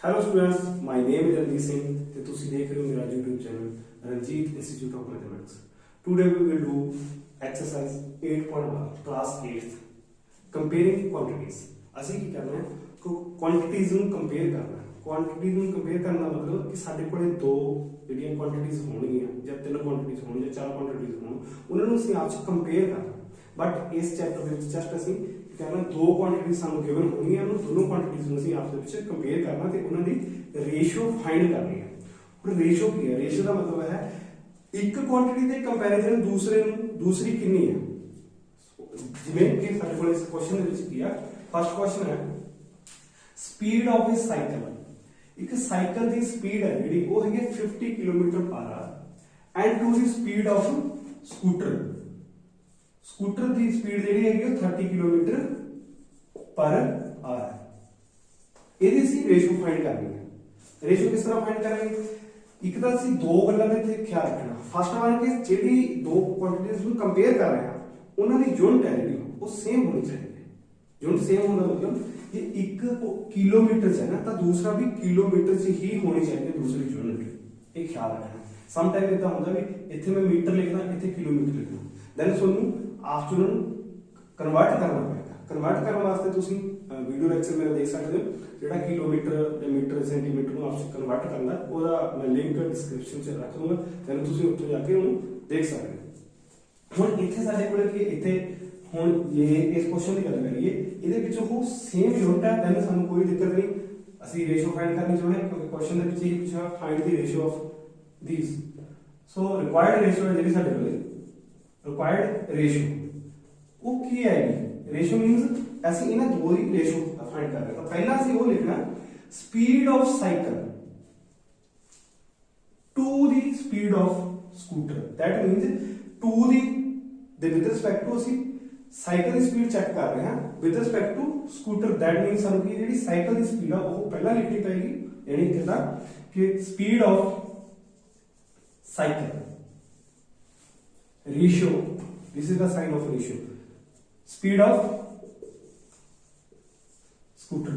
Hello students, my name is Ranjit Singh ਤੇ ਤੁਸੀਂ ਦੇਖ ਰਹੇ ਹੋ ਮੇਰਾ YouTube channel Ranjit institute of mathematics. Today we will do exercise 8.1 class 8th comparing quantities. ਅਸੀਂ ਕੀ ਕਰਨਾ ਹੈ ਕਿ ਕੁਆਂਟੀਟੀਜ਼ ਨੂੰ ਕੰਪੇਅਰ ਕਰਨਾ ਹੈ। ਕੁਆਂਟੀਟੀਜ਼ ਨੂੰ ਕੰਪੇਅਰ ਕਰਨ ਦਾ ਮਤਲਬ ਕਿ ਸਾਡੇ ਕੋਲੇ ਦੋ ਜਿਹੜੀਆਂ ਕੁਆਂਟੀਟੀਜ਼ ਹੋਣਗੀਆਂ ਜਾਂ ਤਿੰਨ ਕੁਆਂਟੀਟੀਜ਼ ਹੋਣ ਜਾਂ ਚਾਰ ਕੁਆਂਟੀਟੀਜ਼ ਹੋਣ, ਉਹਨਾਂ ਨੂੰ ਅਸੀਂ ਆਪਸ ਵਿੱਚ ਕੰਪੇਅਰ ਕਰਨਾ। ਬਟ ਇਸ ਚੈਪਟਰ ਦੇ ਵਿੱਚ ਜਸਟ ਅਸੀਂ कहना दो क्वांटिटी सानू गिवन होनी है, दोनों क्वांटिटीज ਨੂੰ ਅਸੀਂ ਆਪਸ ਵਿੱਚ ਕੰਪੇਅਰ ਕਰਨਾ ਤੇ ਉਹਨਾਂ ਦੀ ਰੇਸ਼ੀਓ ਫਾਈਂਡ ਕਰਨੀ ਹੈ। ਹੁਣ ਰੇਸ਼ੀਓ ਕੀ ਹੈ? ਰੇਸ਼ੀਓ ਦਾ ਮਤਲਬ ਹੈ ਇੱਕ ਕੁਆਂਟੀਟੀ ਦੇ ਕੰਪੈਰੀਜ਼ਨ ਦੂਸਰੀ ਕਿੰਨੀ ਹੈ। ਜਿਵੇਂ ਕਿ ਸਾਡੇ ਕੋਲ ਇਸ ਕੁਐਸਚਨ ਦੇ ਵਿੱਚ ਕੀ ਹੈ, ਫਸਟ ਕੁਐਸਚਨ ਹੈ ਸਪੀਡ ਆਫ ਅ ਸਾਈਕਲ। ਇੱਕ ਸਾਈਕਲ ਦੀ ਸਪੀਡ ਹੈ ਜਿਹੜੀ ਉਹ ਹੈਗੀ 50 ਕਿਲੋਮੀਟਰ ਪਰ hour and to the speed of scooter the speed ਜਿਹੜੀ ਹੈਗੀ ਉਹ 30 ਕਿਲੋਮੀਟਰ ਪਰ ਆਵਰ ਹੈ। ਇਹਦੀ ਅਸੀਂ ਰੇਸ਼ੋ ਫਾਈਂਡ ਕਰਨੀ ਹੈ। ਰੇਸ਼ੋ ਕਿਸ ਤਰ੍ਹਾਂ ਫਾਈਂਡ ਕਰਾਂਗੇ? ਇੱਕ ਤਾਂ ਅਸੀਂ ਦੋ ਗੱਲਾਂ ਦੇ ਇੱਥੇ ਖਿਆਲ ਰੱਖਣਾ। ਫਸਟ ਵਨ ਕਿ ਜਿਹੜੀ ਦੋ ਕੁਆਂਟੀਟੀਜ਼ ਨੂੰ ਕੰਪੇਅਰ ਕਰ ਰਹੇ ਹਾਂ ਉਹਨਾਂ ਦੀ ਯੂਨਿਟ ਹੈ ਜਿਹੜੀ ਉਹ ਸੇਮ ਹੋਣੀ ਚਾਹੀਦੀ ਹੈ। ਯੂਨਿਟ ਸੇਮ ਹੋਣ ਦਾ ਮਤਲਬ ਜੇ ਇੱਕ ਕਿਲੋਮੀਟਰ 'ਚ ਹੈ ਨਾ ਤਾਂ ਦੂਸਰਾ ਵੀ ਕਿਲੋਮੀਟਰ 'ਚ ਹੀ ਹੋਣੀ ਚਾਹੀਦੀ ਹੈ ਦੂਸਰੀ ਯੂਨਿਟ। ਇਹ ਖਿਆਲ ਰੱਖਣਾ। ਸਮ ਟਾਈਮ ਇਦਾਂ ਹੁੰਦਾ ਵੀ ਇੱਥੇ ਮੈਂ ਮੀਟਰ ਲਿਖਦਾ, ਇੱਥੇ ਕਿਲੋਮੀਟਰ ਲਿਖਦਾ, ਦੈਨ ਤੁਹਾਨੂੰ ਆਪਸ ਨੂੰ ਕਨਵਰਟ ਕਰਨਾ ਪਏਗਾ। ਕਨਵਰਟ ਕਰਨ ਵਾਸਤੇ ਤੁਸੀਂ ਵੀਡੀਓ ਲੈਕਚਰ ਮੇਰਾ ਦੇਖ ਸਕਦੇ ਹੋ, ਜਿਹੜਾ ਕਿਲੋਮੀਟਰ ਜਾਂ ਮੀਟਰ ਸੈਂਟੀਮੀਟਰ ਨੂੰ ਆਪਸ ਕਨਵਰਟ ਕਰਨਾ, ਉਹਦਾ ਮੈਂ ਲਿੰਕ ਡਿਸਕ੍ਰਿਪਸ਼ਨ 'ਚ ਰੱਖ ਦੂੰਗਾ, ਦੈਨ ਤੁਸੀਂ ਉੱਥੇ ਜਾ ਕੇ ਉਹਨੂੰ ਦੇਖ ਸਕਦੇ ਹੋ। ਹੁਣ ਇੱਥੇ ਸਾਡੇ ਕੋਲ ਕਿ ਇੱਥੇ ਹੁਣ ਇਹ ਇਸ ਕੁਐਸਚਨ ਦੀ ਗੱਲ ਕਰੀਏ, ਇਹਦੇ ਵਿੱਚ ਉਹ ਸੇਮ ਯੂਨਿਟ ਹੈ, ਦੈਨ ਸਾਨੂੰ ਕੋਈ ਦਿੱਕਤ ਨਹੀਂ। ਅਸੀਂ ਰੇਸ਼ੋ ਫਾਈਂਡ ਕਰਨੀ ਚਾਹੁੰਦੇ ਹਾਂ ਕਿਉਂਕਿ ਕੁਐਸਚਨ ਦੇ ਵਿੱਚ ਇਹ ਪੁੱਛਿਆ find the ratio of these. So required ratio ਹੈ ਜਿਹੜੀ ਸਾਡੇ ਕੋਲ रिक्वायर्ड रेशियो वो की आएगी। रेशियो मींस ऐसे इन दो ही रेशियो फाइंड कर रहे हैं। तो पहला से वो लिखना speed of cycle to the speed of scooter, that means to the with respect to ਅਸੀਂ ਸਾਈਕਲ ਦੀ ਸਪੀਡ ਚੈੱਕ ਕਰ ਰਹੇ ਹਾਂ with respect to scooter, that means ਸਾਨੂੰ ਕੀ ਜਿਹੜੀ ਸਾਈਕਲ ਦੀ ਸਪੀਡ ਆ ਉਹ ਪਹਿਲਾਂ ਲਿਖਣੀ ਪਏਗੀ। ਯਾਨੀ ਕਿਦਾਂ ਕਿ speed of cycle ratio, this is the sign of ratio, speed of scooter।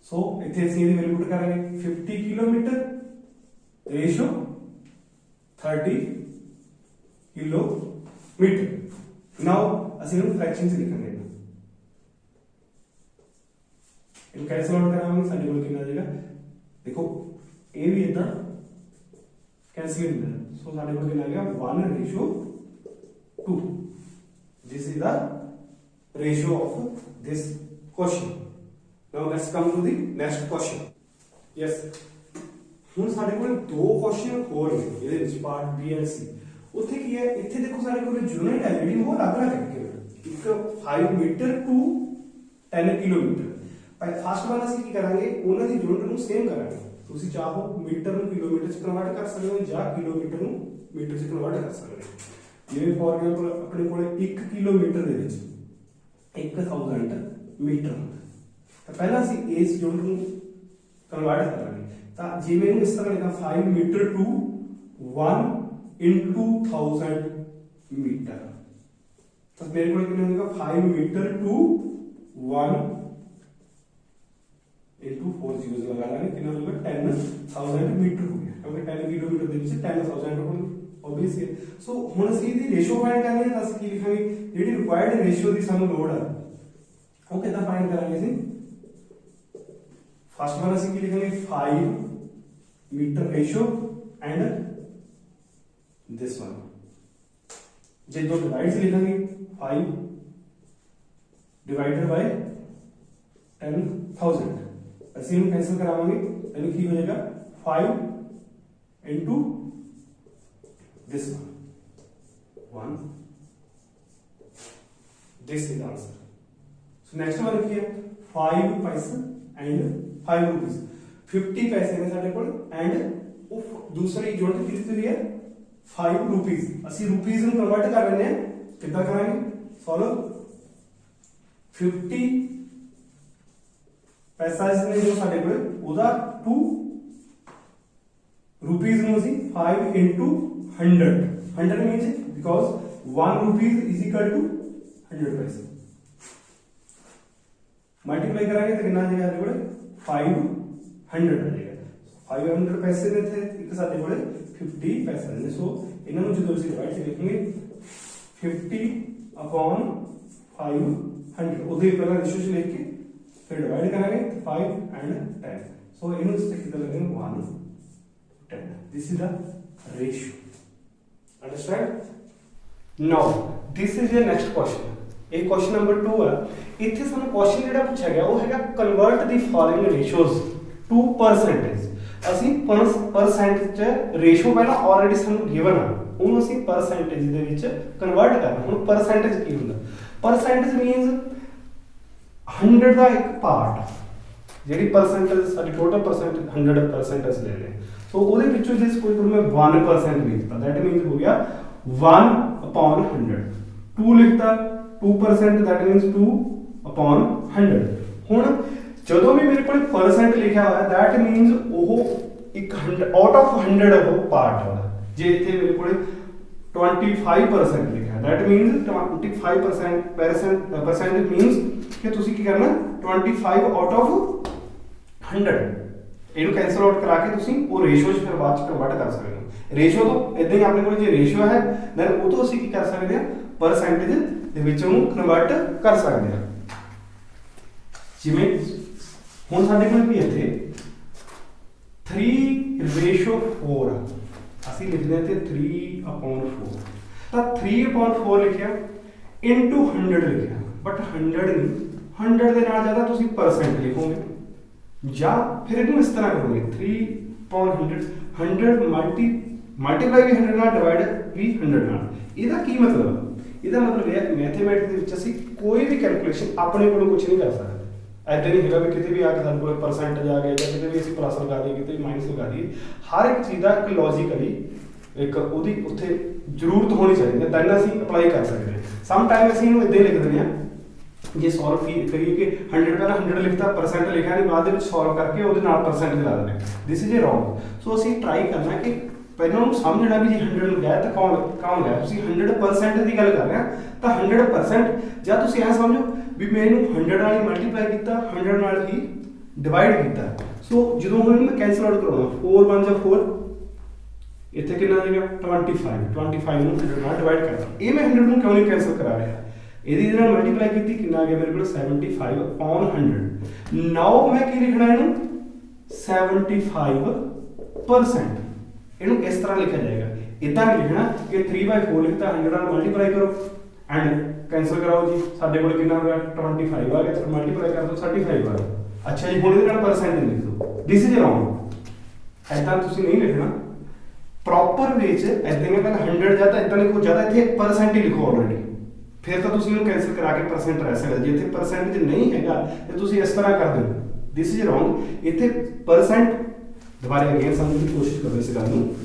so इथे ਅਸੀਂ ਇਹਦੀ ਵੈਲਿਊ ਪੁੱਟ ਕਰਾਂਗੇ 50 ਕਿਲੋਮੀਟਰ ਰੇਸ਼ੋ 30 ਕਿਲੋਮੀਟਰ। ਨਾਓ ਅਸੀਂ ਇਹਨੂੰ ਫ੍ਰੈਕਸ਼ਨ 'ਚ ਲਿਖਾਂਗੇ। ਇਹਨੂੰ ਕੈਸੇ ਸੌਲਵ ਕਰਾਂਗੇ? ਸਾਡੇ ਕੋਲ ਕਿੰਨਾ ਆ ਜਾਏਗਾ, ਦੇਖੋ ਇਹ ਵੀ ਇਦਾਂ कैंसिल हो जाए। सो साडे कोल कितना आ गया 1:2। This is the ratio of this question. Now let's come to the next question. Yes, ਹੁਣ ਸਾਡੇ ਕੋਲ ਦੋ ਕੁਐਸਚਨ ਹੋਰ ਨੇ ਇਹਦੇ ਵਿੱਚ ਪਾਰਟ ਬੀ ਐਂਡ ਸੀ। ਉੱਥੇ ਕੀ ਹੈ, ਇੱਥੇ ਦੇਖੋ ਸਾਡੇ ਕੋਲ ਯੂਨਿਟ ਹੈ ਜਿਹੜੀ ਉਹ ਅਲੱਗ-ਅਲੱਗ ਹੈ। ਇੱਕ 5 ਮੀਟਰ ਟੂ 10 ਕਿਲੋਮੀਟਰ। ਪਰ ਫਸਟ ਵਾਰ ਅਸੀਂ ਕੀ ਕਰਾਂਗੇ, ਉਹਨਾਂ ਦੀ ਯੂਨਿਟ ਨੂੰ ਸੇਮ ਕਰਾਂਗੇ। ਤੁਸੀਂ ਚਾਹੋ ਮੀਟਰ ਨੂੰ ਕਿਲੋਮੀਟਰ 'ਚ ਕਨਵਰਟ ਕਰ ਸਕਦੇ ਹੋ ਜਾਂ ਕਿਲੋਮੀਟਰ ਨੂੰ ਮੀਟਰ 'ਚ ਕਨਵਰਟ ਕਰ ਸਕਦੇ ਹੋ। ਜਿਵੇਂ ਫੋਰ ਐਗਜ਼ਾਮਪਲ ਆਪਣੇ ਕੋਲੇ 1 ਕਿਲੋਮੀਟਰ ਦੇ ਵਿੱਚ 1000 ਮੀਟਰ ਹੁੰਦਾ, ਤਾਂ ਪਹਿਲਾਂ ਅਸੀਂ ਇਸ ਯੂਨਿਟ ਨੂੰ ਕਨਵਰਟ ਕਰਾਂਗੇ। ਤਾਂ ਜਿਵੇਂ ਇਹਨੂੰ ਇਸ ਤਰ੍ਹਾਂ ਲਿਖਾਂ 5 ਮੀਟਰ ਟੂ 1 into 1000 ਮੀਟਰ, ਤਾਂ ਮੇਰੇ ਕੋਲ ਕਿੰਨਾ ਹੋਵੇਗਾ 5 ਮੀਟਰ ਟੂ 1 into 4 zeros लगा लेंगे, कितना होगा 10,000 मीटर हो गया, क्योंकि 10 किलोमीटर ਦੇ ਵਿੱਚ 10,000 ਹੋਣ obvious है। सो ਹੁਣ ਅਸੀਂ ਇਹਦੀ ਰੇਸ਼ੋ ਫਾਈਂਡ ਕਰਨੀ ਹੈ, ਤਾਂ ਅਸੀਂ ਕੀ ਲਿਖਾਂਗੇ, ਜਿਹੜੀ ਰਿਕੁਆਇਰਡ ਰੇਸ਼ੋ ਦੀ ਸਾਨੂੰ ਲੋੜ ਹੈ ਉਹ ਕਿੱਦਾਂ ਫਾਈਂਡ ਕਰਾਂਗੇ ਅਸੀਂ? ਫਸਟ ਵਾਰ ਅਸੀਂ ਕੀ ਲਿਖਾਂਗੇ 5 metre ratio and this one. ਜੇ ਦੋ ਡਿਵਾਈਡਸ ਲਿਖਾਂਗੇ 5 डिवाइडेड बाय 10,000, ਅਸੀਂ ਇਹਨੂੰ ਕੈਂਸਲ ਕਰਾਵਾਂਗੇ, यानी ਕੀ ਹੋ ਜਾਏਗਾ 5 into this one, this is the answer। so next one ਕੀ ਹੈ 5 पैसे and 5 rupees। 50 पैसे ਨੇ ਸਾਡੇ ਕੋਲ and ਉਹ ਦੂਸਰੀ ਯੂਨਿਟ ਕਿੰਨੀ ਹੈ 5 rupees। ਅਸੀਂ rupees ਨੂੰ ਕਨਵਰਟ ਕਰ ਲੈਣੇ ਆ, ਕਿੱਦਾਂ ਕਰਾਂਗੇ? ਸੋਲਵ 50 पैसा इसने जो साडे कोल ओदा 2 रुपीस ਨੂੰ ਅਸੀਂ 5 into 100 means because 1 rupees is equal to 100 पैसे। मल्टीप्लाई करांगे तो कितना आ जाएगा अपने कोले 500 आ जाएगा 500 पैसे ने थे एक साडे कोले 50 पैसे ने सो इन्हां नूं जदों असीं डिवाइड लिखेंगे 50 अपॉन 500 उधर ही पहला रेशियो से लिख के फिर डिवाइड करांगे 5 एंड 10 सो इन्हों से कितना लगेगा 1 10 this is the ratio understand now this is your next question एक क्वेश्चन नंबर 2 है इत्थे सानू क्वेश्चन जेड़ा पूछा गया वो हैगा convert the following ratios to percentage ਅਸੀਂ परसेंट च रेशियो पहला ऑलरेडी सानू गिवन है ਉਹਨੂੰ ਅਸੀਂ परसेंटेज ਦੇ ਵਿੱਚ ਕਨਵਰਟ ਕਰਨਾ ਹੁਣ परसेंटेज ਕੀ ਹੁੰਦਾ परसेंटेज मींस 100 ਦਾ ਇੱਕ ਪਾਰਟ ਜਿਹੜੀ परसेंटेज ਸਾਡੀ ਟੋਟਲ परसेंट 100% ਲੈ ਲੈ ਸੋ ਉਹਦੇ ਵਿੱਚੋਂ ਜੇ ਕੋਈ ਮੈਂ 1% ਲਿਖਤਾ दैट मींस हो गया 1 upon 100 2 ਲਿਖਤਾ 2% दैट मींस 2 upon 100 ਹੁਣ ਜਦੋਂ ਵੀ ਮੇਰੇ ਕੋਲ परसेंट ਲਿਖਿਆ ਹੋਇਆ दैट मींस ਉਹ ਇੱਕ 100 ਆਊਟ ਆਫ 100 ਉਹ ਪਾਰਟ ਵਾਲਾ ਜੇ ਇੱਥੇ ਮੇਰੇ ਕੋਲ 25% ਲਿਖਿਆ दैट मींस 25% परसेंट मींस ਕਿ ਤੁਸੀਂ ਕੀ ਕਰਨਾ 25 ਆਊਟ ਆਫ 100 ਇਹਨੂੰ ਕੈਨਸਲ ਆਊਟ ਕਰਾ ਕੇ ਤੁਸੀਂ ਉਹ ਰੇਸ਼ੀਓ ਚ ਫਿਰ ਬਾਅਦ ਚ ਕਨਵਰਟ ਕਰ ਸਕਦੇ ਹੋ ਰੇਸ਼ੀਓ ਤੋਂ ਇਦਾਂ ਹੀ ਆਪਣੇ ਕੋਲ ਜੇ ਰੇਸ਼ੀਓ ਹੈ ਦੈਨ ਉਹ ਤੋਂ ਅਸੀਂ ਕੀ ਕਰ ਸਕਦੇ ਹਾਂ ਪਰਸੈਂਟੇਜ ਦੇ ਵਿੱਚ ਉਹਨੂੰ ਕਨਵਰਟ ਕਰ ਸਕਦੇ ਹਾਂ ਜਿਵੇਂ ਹੁਣ ਸਾਡੇ ਕੋਲ ਕੀ ਇੱਥੇ 3:4 ਅਸੀਂ ਲਿਖਦੇ ਹਾਂ ਤੇ 3/4 ਤਾਂ 3/4 ਲਿਖਿਆ into 100 ਲਿਖਿਆ ਬਟ 100 ਨਹੀਂ 100 ਦੇ ਨਾਲ ਜ਼ਿਆਦਾ ਤੁਸੀਂ ਪਰਸੈਂਟ ਲਿਖੋਗੇ ਜਾਂ ਫਿਰ ਇਹਨੂੰ ਇਸ ਤਰ੍ਹਾਂ ਕਰੋਗੇ 3/100 100 ਮਲਟੀਪਲਾਈ ਵੀ 100 ਨਾਲ ਡਿਵਾਈਡ ਵੀ 100 ਨਾਲ ਇਹਦਾ ਕੀ ਮਤਲਬ ਇਹਦਾ ਮਤਲਬ ਇਹ ਹੈ ਮੈਥਮੈਟਿਕਸ ਦੇ ਵਿੱਚ ਅਸੀਂ ਕੋਈ ਵੀ ਕੈਲਕੂਲੇਸ਼ਨ ਆਪਣੇ ਕੋਲੋਂ ਕੁਝ ਨਹੀਂ ਕਰ ਸਕਦੇ ऐसे नहीं है कि भी आके सारे को परसेंटेज आ गया कितने भी असं प्लस लगा दिए कितने भी माइनस लगा दिए हर एक चीज़ का एक लॉजिकली एक उहदी उत्थे जरूरत होनी चाहिए दैन असीं अप्लाई कर सकते हैं सम टाइम असीं इहनूं इदां ही लिख दिंदे हां जे सॉल्व करिए कि 100 पहला 100 लिखता परसेंट लिखा नहीं बाद सॉल्व करके उहदे नाल परसेंट ला देंगे this is a wrong so असीं ट्राई करना कि ਪਹਿਲਾਂ ਉਹਨੂੰ ਸਮਝਣਾ ਵੀ ਜੇ 100 ਲਗਾਇਆ ਤਾਂ ਕੌਣ ਲਗਾਇਆ ਤੁਸੀਂ 100% ਦੀ ਗੱਲ ਕਰ ਰਹੇ ਆ ਤਾਂ 100% ਜਾਂ ਤੁਸੀਂ ਐ ਸਮਝੋ ਵੀ ਮੈਂ ਇਹਨੂੰ 100 ਨਾਲ ਹੀ ਮਲਟੀਪਲਾਈ ਕੀਤਾ 100 ਨਾਲ ਹੀ ਡਿਵਾਈਡ ਕੀਤਾ ਸੋ ਜਦੋਂ ਹੁਣ ਇਹਨੂੰ ਮੈਂ ਕੈਨਸਲ ਆਊਟ ਕਰਾਉਣਾ 4 1 ਜਾਂ 4 ਇੱਥੇ ਕਿੰਨਾ ਆ ਜਾਏਗਾ 25 ਨੂੰ 100 ਨਾਲ ਡਿਵਾਈਡ ਕਰਦਾ ਇਹ ਮੈਂ 100 ਨੂੰ ਕਿਉਂ ਨਹੀਂ ਕੈਨਸਲ ਕਰਾ ਰਿਹਾ ਇਹਦੀ ਨਾਲ ਮਲਟੀਪਲਾਈ ਕੀਤੀ ਕਿੰਨਾ ਆ ਗਿਆ ਮੇਰੇ ਕੋਲ 75 upon 100 ਨਾਓ ਮੈਂ ਕੀ ਲਿਖਣਾ ਇਹਨੂੰ 75% ਇਹਨੂੰ ਇਸ ਤਰ੍ਹਾਂ ਲਿਖਿਆ ਜਾਏਗਾ ਇਦਾਂ ਨਹੀਂ ਲਿਖਣਾ ਕਿ 3/4 ਲਿਖਤਾ 100 ਨਾਲ ਮਲਟੀਪਲਾਈ ਕਰੋ ਐਂਡ ਕੈਨਸਲ ਕਰਾਓ ਜੀ ਸਾਡੇ ਕੋਲ ਕਿੰਨਾ ਹੋ ਗਿਆ 25 ਆ ਗਿਆ ਤਾਂ ਮਲਟੀਪਲਾਈ ਕਰ ਦਿਓ 35 ਆ ਗਿਆ ਅੱਛਾ ਜੀ ਹੁਣ ਇਹਦੇ ਨਾਲ ਪਰਸੈਂਟ ਲਿਖ ਦਿਓ ਦਿਸ ਇਜ਼ ਰੌਂਗ ਐਦਾਂ ਤੁਸੀਂ ਨਹੀਂ ਲਿਖਣਾ ਪ੍ਰੋਪਰ ਵੇ ਚ ਐਦਾਂ ਮੈਂ ਪਹਿਲਾਂ 100 ਜਾਂ ਤਾਂ ਇਦਾਂ ਲਿਖੋ ਜ਼ਿਆਦਾ ਇੱਥੇ ਪਰਸੈਂਟ ਹੀ ਲਿਖੋ ਆਲਰੇਡੀ ਫਿਰ ਤਾਂ ਤੁਸੀਂ ਇਹਨੂੰ ਕੈਨਸਲ ਕਰਾ ਕੇ ਪਰਸੈਂਟ ਰਹਿ ਸਕਦੇ ਜੇ ਇੱਥੇ ਪਰਸੈਂਟ ਨਹੀਂ ਹੈਗਾ ਤੇ ਤੁਸੀਂ ਇਸ ਤਰ੍ਹਾਂ ਕਰ ਦਿਓ ਦਿਸ ਇਜ਼ ਰੌਂਗ ਇੱਥੇ ਪਰਸੈਂਟ ਦੁਬਾਰਾ ਅਗੇਨ ਸਮਝਣ ਦੀ ਕੋਸ਼ਿਸ਼ ਕਰੋ ਇਸ ਗੱਲ ਨੂੰ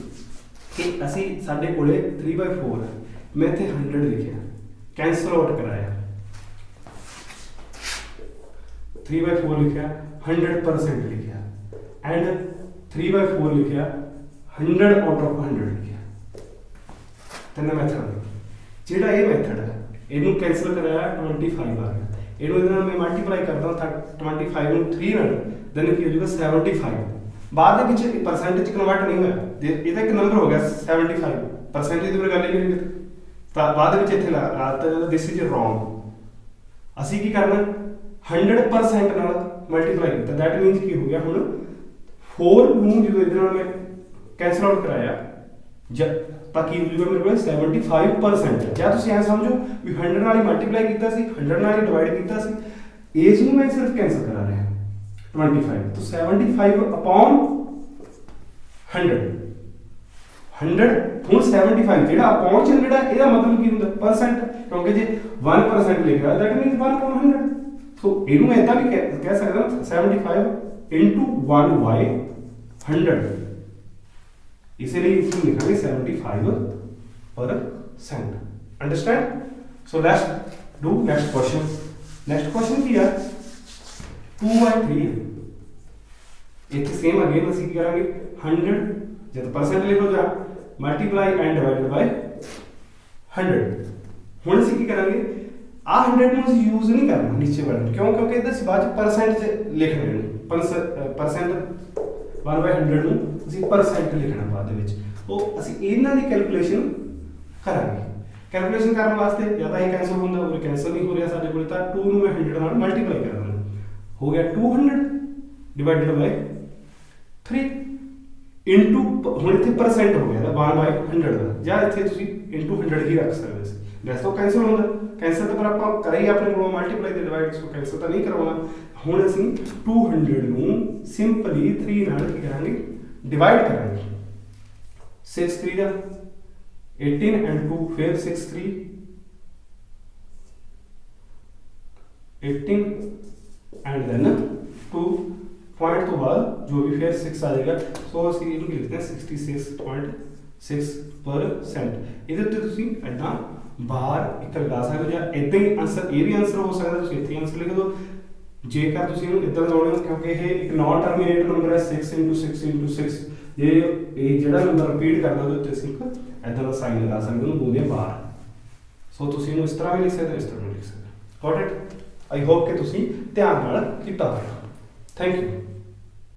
ਕਿ ਅਸੀਂ ਸਾਡੇ ਕੋਲੇ 3/4 ਮੈਂ ਇੱਥੇ 100 ਲਿਖਿਆ ਕੈਨਸਲ ਆਊਟ ਕਰਾਇਆ 3/4 ਲਿਖਿਆ 100% ਲਿਖਿਆ ਐਂਡ 3/4 ਲਿਖਿਆ 100 ਆਊਟ ਆਫ 100 ਲਿਖਿਆ ਤਿੰਨ ਮੈਥਡ ਜਿਹੜਾ ਇਹ ਮੈਥਡ ਹੈ ਇਹਨੂੰ ਕੈਨਸਲ ਕਰਾਇਆ 25 ਆ ਗਿਆ ਇਹਨੂੰ ਇਹਦੇ ਨਾਲ ਮੈਂ ਮਲਟੀਪਲਾਈ ਕਰਦਾ ਤਾਂ 25 ਨੂੰ 3 ਨਾਲ ਦੈਨ ਕੀ ਹੋ ਜਾਊਗਾ 75 बाद ਦੇ ਵਿੱਚ ਪਰਸੈਂਟੇਜ ਕਨਵਰਟ ਨਹੀਂ ਹੋਇਆ ਇਹਦਾ ਇੱਕ ਨੰਬਰ ਹੋ ਗਿਆ 75 ਪਰਸੈਂਟੇਜ ਦੀ ਗੱਲ ਹੀ ਨਹੀਂ ਤਾਂ ਬਾਅਦ ਵਿੱਚ ਇੱਥੇ ਲਾਤਾ ਦਿਸ ਇਜ਼ ਰੌਂਗ ਅਸੀਂ ਕੀ ਕਰਨਾ 100% ਨਾਲ ਮਲਟੀਪਲਾਈ ਕੀਤਾ ਦੈਟ ਮੀਨਸ ਕੀ ਹੋ ਗਿਆ ਹੁਣ 4 ਨੂੰ ਜਦੋਂ ਇਹਦੇ ਨਾਲ ਮੈਂ ਕੈਨਸਲ ਆਊਟ ਕਰਾਇਆ ਤਾਂ ਕੀ ਹੋ ਜਾਊਗਾ ਮੇਰੇ ਕੋਲ 75% ਜਾਂ ਤੁਸੀਂ ਐਂ ਸਮਝੋ ਵੀ 100 ਨਾਲ ਹੀ ਮਲਟੀਪਲਾਈ ਕੀਤਾ ਸੀ 100 ਨਾਲ ਹੀ ਡਿਵਾਈਡ ਕੀਤਾ ਸੀ ਇਸ ਨੂੰ ਮੈਂ ਸਿਰਫ ਕੈਨਸਲ ਕਰਾ ਰਿਹਾ 25 तो 75 upon 100 ਹੁਣ 75 ਜਿਹੜਾ upon ਚ ਜਿਹੜਾ ਇਹਦਾ ਮਤਲਬ ਕੀ ਹੁੰਦਾ ਪਰਸੈਂਟ ਕਿਉਂਕਿ ਜੇ 1% ਲਿਖਿਆ that means 1 upon 100 ਸੋ ਇਹਨੂੰ ਇਦਾਂ ਵੀ ਕਹਿ ਸਕਦਾ 75 into 1 by 100 ਇਸੇ ਲਈ ਇਸ ਨੂੰ ਲਿਖਾਂਗੇ 75% understand so let's do next question ਕੀ ਹੈ 2/3 ਇੱਥੇ ਸੇਮ ਅਗੇਨ ਅਸੀਂ ਕੀ ਕਰਾਂਗੇ 100 ਜਦ ਪਰਸੈਂਟ ਲਿਖੋ ਜਾਂ ਮਲਟੀਪਲਾਈ ਐਂਡ ਡਿਵਾਈਡਡ ਬਾਈ 100 ਹੁਣ ਅਸੀਂ ਕੀ ਕਰਾਂਗੇ आ 100 ਨੂੰ ਅਸੀਂ ਯੂਜ਼ ਨਹੀਂ ਕਰਨਾ ਨੀਚੇ ਵਾਲੇ ਕਿਉਂ ਕਿਉਂਕਿ ਇਹਦਾ ਅਸੀਂ ਬਾਅਦ ਚ ਪਰਸੈਂਟ ਚ ਲਿਖ ਰਹੇ ਹਾਂ ਪਰਸੈਂਟ 1/100 ਨੂੰ ਅਸੀਂ ਪਰਸੈਂਟ ਲਿਖਣਾ ਬਾਅਦ ਦੇ ਵਿੱਚ ਉਹ ਅਸੀਂ ਇਹਨਾਂ ਦੀ ਕੈਲਕੂਲੇਸ਼ਨ ਕਰਾਂਗੇ ਕੈਲਕੂਲੇਸ਼ਨ ਕਰਨ ਵਾਸਤੇ ਜਾਂ ਤਾਂ ਇਹ ਕੈਂਸਲ ਹੁੰਦਾ ਉਹ ਕੈਂਸਲ ਨਹੀਂ ਹੋ ਰਿਹਾ ਸਾਡੇ ਕੋਲ ਤਾਂ 2 ਨੂੰ ਮੈਂ 100 ਨਾਲ ਮਲਟੀਪਲਾਈ ਕਰ ਦਿੰਦਾ ਹੋ ਗਿਆ 200 ਡਿਵਾਈਡਡ ਬਾਈ 3 ਇਨਟੂ ਹੁਣ ਇੱਥੇ ਪਰਸੈਂਟ ਹੋ ਗਿਆ 1/100 ਦਾ ਜਾਂ ਇੱਥੇ ਤੁਸੀਂ ਇਨਟੂ 100 ਹੀ ਰੱਖ ਸਕਦੇ ਸੀ ਵੈਸੇ ਤਾਂ ਕੈਂਸਲ ਹੁੰਦਾ ਕੈਂਸਲ ਤਾਂ ਪਰ ਆਪਾਂ ਕਰਾਈ ਆਪਣੇ ਕੋਲੋਂ ਮਲਟੀਪਲਾਈ ਤੇ ਡਿਵਾਈਡ ਸੋ ਕੈਂਸਲ ਤਾਂ ਨਹੀਂ ਕਰਵਾਉਣਾ ਹੁਣ ਅਸੀਂ 200 ਨੂੰ ਸਿੰਪਲੀ 3 ਨਾਲ ਕੀ ਕਰਾਂਗੇ ਡਿਵਾਈਡ ਕਰਾਂਗੇ 6 3 ਦਾ 18 and 2 फिर 6 3 18 and then 2 पॉइंट तो बाद जो भी फिर 6 आ जाएगा सो ਅਸੀਂ ਇਹਨੂੰ ਲਿਖਦੇ ਹਾਂ 66.6% ਇਹਦੇ ਉੱਤੇ ਤੁਸੀਂ ਐਦਾਂ ਬਾਹਰ ਇੱਕ ਲਗਾ ਸਕਦੇ ਹੋ ਜਾਂ ਇਦਾਂ ਹੀ ਆਨਸਰ ਇਹ ਵੀ ਆਨਸਰ ਹੋ ਸਕਦਾ ਤੁਸੀਂ ਇੱਥੇ ਆਨਸਰ ਲਿਖ ਦਿਓ ਜੇਕਰ ਤੁਸੀਂ ਇਹਨੂੰ ਇਦਾਂ ਲਗਾਉਣੇ ਹੋ ਕਿਉਂਕਿ ਇਹ ਇੱਕ ਨਾਨ ਟਰਮੀਨੇਟ ਨੰਬਰ ਹੈ 6 × 6 × 6 ਇਹ ਜਿਹੜਾ ਨੰਬਰ ਰਿਪੀਟ ਕਰਨਾ ਉਹਦੇ ਉੱਤੇ ਅਸੀਂ ਇਦਾਂ ਦਾ ਸਾਈਨ ਲਗਾ ਸਕਦੇ ਉਹਨੂੰ ਬੋਲਦੇ ਬਾਹਰ ਸੋ ਤੁਸੀਂ ਇਹਨੂੰ ਇਸ ਤਰ੍ਹਾਂ ਵੀ ਲਿਖ ਸਕਦੇ ਹੋ ਇਸ ਤਰ੍ਹਾਂ ਵੀ ਲਿਖ ਸਕਦੇ ਹੋ ਗॉट ਇਟ ਆਈ ਹੋਪ ਕਿ ਤੁਸੀਂ ਧਿਆਨ ਨਾਲ ਕੀਤਾ ਹੋਵੇਗਾ ਥੈਂਕ ਯੂ